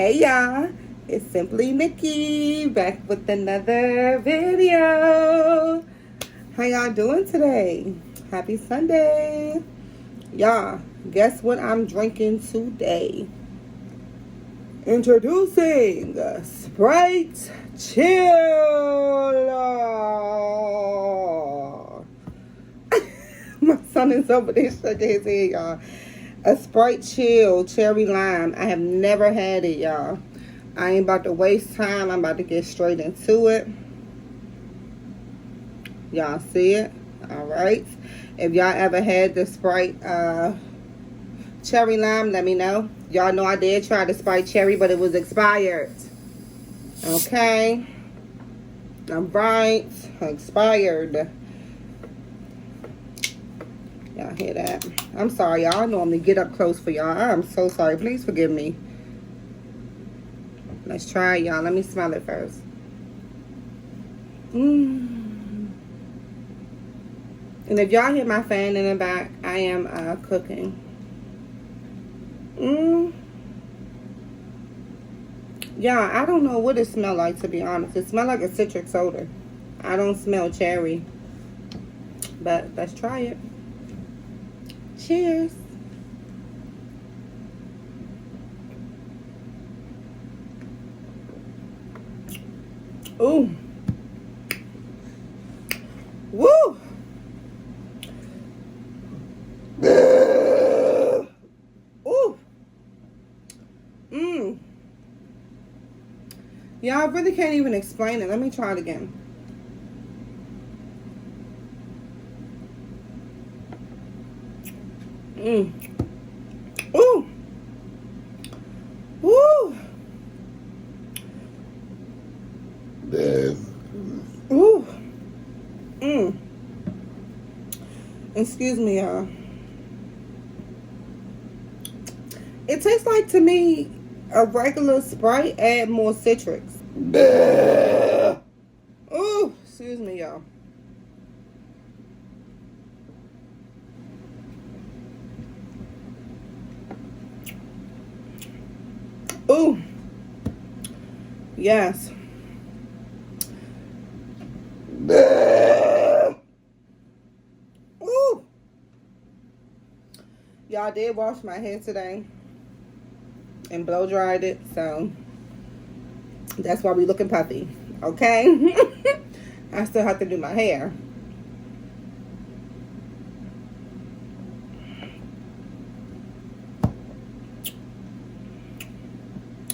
Hey y'all, it's Simply Nikki back with another video. How y'all doing today? Happy Sunday. Y'all, guess what I'm drinking today? Introducing Sprite Chill. My son is over there shaking his head, y'all. A Sprite Chill cherry lime. I have never had it, y'all. I ain't about to waste time. I'm about to get straight into it. Y'all see it? Alright. If y'all ever had the Sprite cherry lime, let me know. Y'all know I did try the Sprite cherry, but it was expired. Okay. Alright. Expired. Y'all hear that? I'm sorry, y'all. I normally get up close for y'all. I'm so sorry. Please forgive me. Let's try it, y'all. Let me smell it first. And if y'all hear my fan in the back, I am cooking. Yeah, I don't know what it smells like, to be honest. It smells like a citric soda. I don't smell cherry. But let's try it. Cheers. Ooh. Woo. Ooh. Yeah, I really can't even explain it. Let me try it again. Ooh. Woo. Ooh. Excuse me, y'all. It tastes like, to me, a regular Sprite, add more citrus. Ooh, excuse me, y'all. Ooh. Yes. Ooh. Y'all did wash my hair today and blow dried it, so that's why we looking puffy. Okay. I still have to do my hair.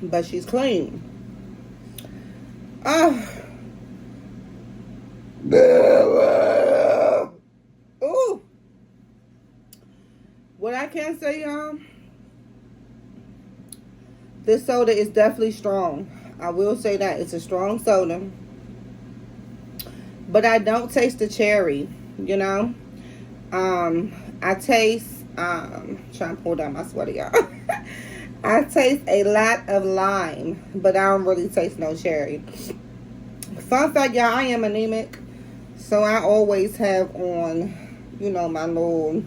But she's clean. Ooh. What I can say, y'all, this soda is definitely strong. I will say that. It's a strong soda. But I don't taste the cherry, you know. I taste, trying to pull down my sweater, y'all. I taste a lot of lime, but I don't really taste no cherry. Fun fact, y'all, I am anemic. So I always have on, you know, my little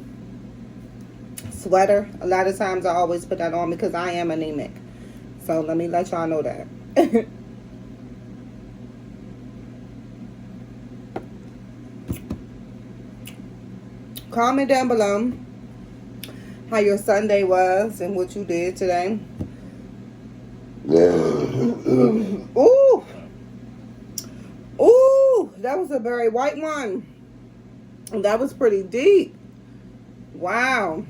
sweater. A lot of times I always put that on because I am anemic. So let me let y'all know that. Comment down below how your Sunday was and what you did today. Ooh. Ooh, that was a very white one. That was pretty deep. Wow.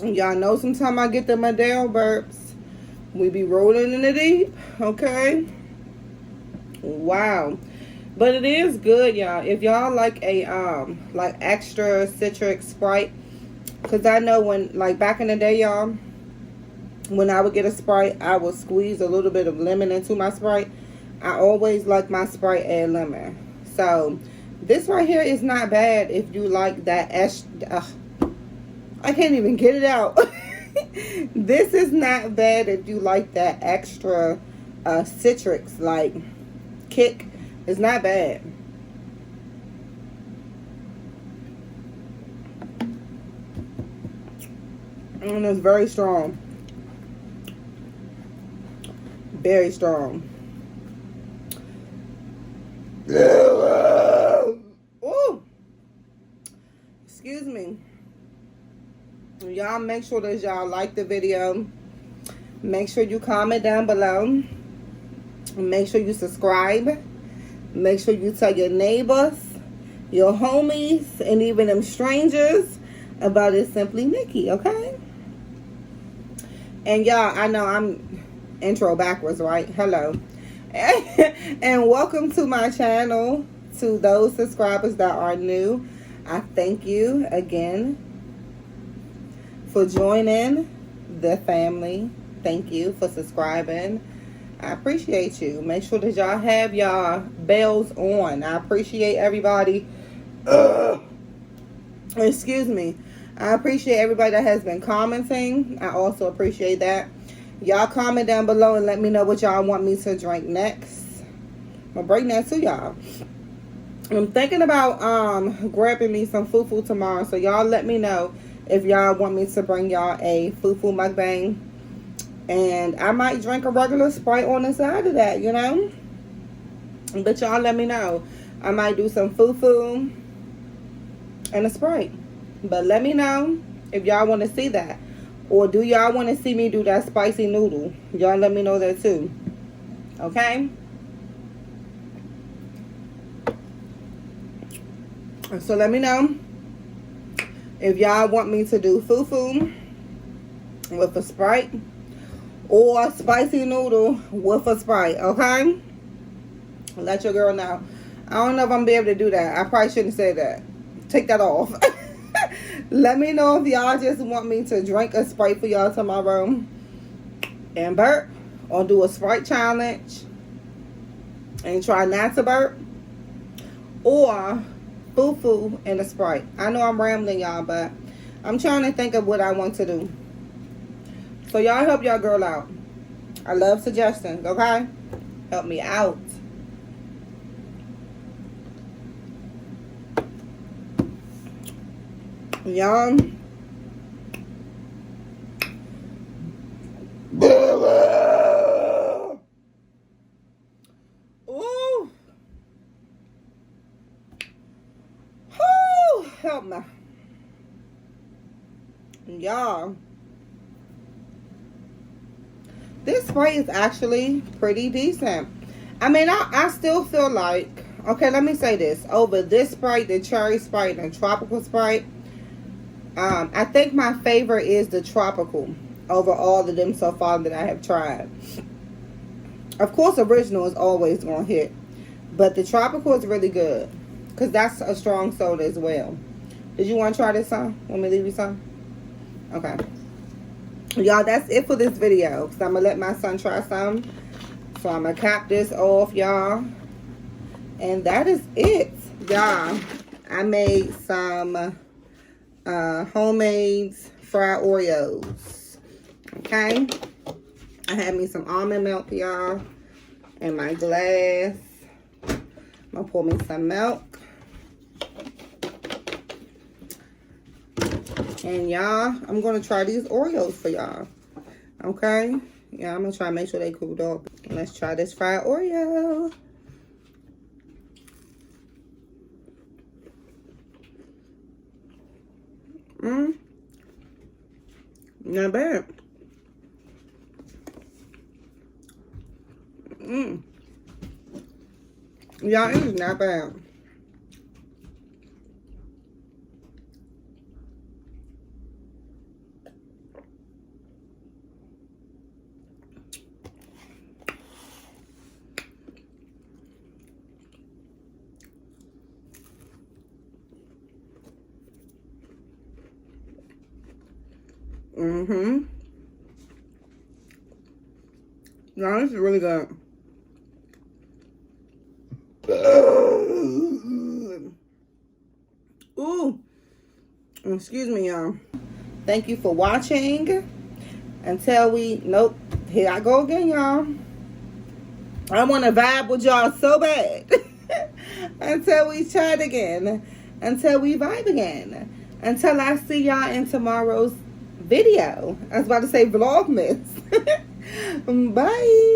Y'all know sometimes I get the Madeo burps. We be rolling in the deep. Okay. Wow. But it is good, y'all. If y'all like a like extra citric Sprite, because I know when, like back in the day, y'all, when I would get a Sprite, I would squeeze a little bit of lemon into my Sprite. I always like my Sprite add lemon. So this right here is not bad if you like that I can't even get it out. This is not bad if you like that extra citrus like kick. It's not bad. And it's very strong. Very strong. Ooh. Excuse me. Y'all make sure that y'all like the video. Make sure you comment down below. Make sure you subscribe. Make sure you tell your neighbors, your homies, and even them strangers about It's Simply Nikki, okay? And y'all, I know I'm intro backwards, right? Hello. And welcome to my channel. To those subscribers that are new, I thank you again for joining the family. Thank you for subscribing. I appreciate you. Make sure that y'all have y'all bells on. I appreciate everybody. Excuse me. I appreciate everybody that has been commenting. I also appreciate that. Y'all comment down below and let me know what y'all want me to drink next. I'm gonna bring that to y'all. I'm thinking about grabbing me some fufu tomorrow. So y'all let me know if y'all want me to bring y'all a fufu mukbang. And I might drink a regular Sprite on the side of that, you know. But y'all let me know. I might do some fufu and a Sprite. But let me know if y'all want to see that. Or do y'all want to see me do that spicy noodle? Y'all let me know that too. Okay? So let me know if y'all want me to do fufu with a Sprite or spicy noodle with a Sprite, okay? Let your girl know. I don't know if I'm gonna be able to do that. I probably shouldn't say that. Take that off. Let me know if y'all just want me to drink a Sprite for y'all tomorrow and burp, or do a Sprite challenge and try not to burp, or fufu and a Sprite. I know I'm rambling, y'all, but I'm trying to think of what I want to do. So y'all help y'all girl out. I love suggestions, okay? Help me out. Y'all. Ooh. Help me. Y'all, this Sprite is actually pretty decent. I mean, I still feel like, okay, let me say this. Over this Sprite, the cherry Sprite and tropical Sprite, I think my favorite is the tropical over all of them so far that I have tried. Of course, original is always going to hit, but the tropical is really good because that's a strong soda as well. Did you want to try this some? Want me to leave you some? Okay. Y'all, that's it for this video. Because I'm going to let my son try some. So I'm going to cap this off, y'all. And that is it, y'all. I made some homemade fried Oreos. Okay. I had me some almond milk, y'all. In my glass. I'm going to pour me some milk. And y'all, I'm going to try these Oreos for y'all. Okay? Yeah, I'm going to try to make sure they cooled off. Let's try this fried Oreo. Not bad. Y'all, it is not bad. No, this is really good. Ooh. Excuse me, y'all. Thank you for watching. Until we... Nope. Here I go again, y'all. I want to vibe with y'all so bad. Until we chat again. Until we vibe again. Until I see y'all in tomorrow's video. I was about to say vlogmas. Bye.